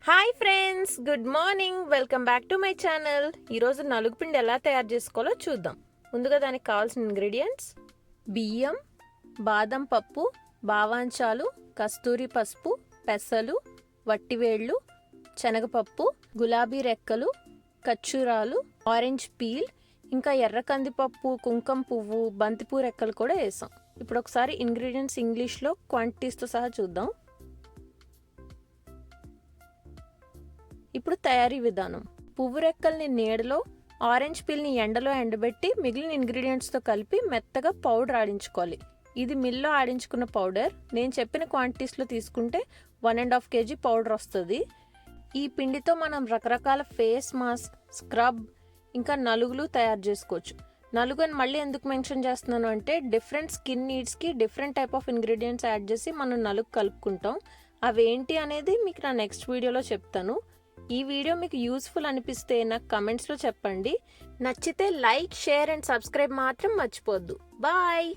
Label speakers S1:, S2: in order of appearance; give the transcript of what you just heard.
S1: Hi friends, good morning. Welcome back to my channel. ఈరోజు నలుగు పిండి ఎలా తయారు చేసుకోవాలో చూద్దాం. ముందుగా దానికి కావాల్సిన ఇంగ్రీడియంట్స్: బియ్యం, బాదం పప్పు, బావాంచాలు, కస్తూరి పసుపు, పెసలు, వట్టివేళ్ళు, శనగపప్పు, గులాబీ రెక్కలు, ఖర్జూరాలు, ఆరెంజ్ పీల్, ఇంకా ఎర్ర కందిపప్పు, కుంకుమ పువ్వు, బంతిపూ రెక్కలు కూడా వేసాం. ఇప్పుడు ఒకసారి ఇంగ్రీడియంట్స్ ఇంగ్లీష్లో క్వాంటిటీస్తో సహా చూద్దాం. ఇప్పుడు తయారీ విధానం: పువ్వు రెక్కల్ని నీడలో, ఆరెంజ్ పీల్ని ఎండలో ఎండబెట్టి మిగిలిన ఇంగ్రీడియంట్స్తో కలిపి మెత్తగా పౌడర్ ఆడించుకోవాలి. ఇది మిల్లో ఆడించుకున్న పౌడర్. నేను చెప్పిన క్వాంటిటీస్లో తీసుకుంటే 1.5 kg పౌడర్ వస్తుంది. ఈ పిండితో మనం రకరకాల ఫేస్ మాస్క్, స్క్రబ్, ఇంకా నలుగులు తయారు చేసుకోవచ్చు. నలుగు అని మళ్ళీ ఎందుకు మెన్షన్ చేస్తున్నాను అంటే, డిఫరెంట్ స్కిన్ నీడ్స్కి different type of ingredients add చేసి మనం నలుగు కలుపుకుంటాం. అవేంటి అనేది మీకు నా నెక్స్ట్ వీడియోలో చెప్తాను. ఈ వీడియో మీకు యూస్ఫుల్ అనిపిస్తే నాకు కమెంట్స్లో చెప్పండి. నచ్చితే లైక్, షేర్ అండ్ సబ్స్క్రైబ్ మాత్రం మర్చిపోద్దు. బాయ్.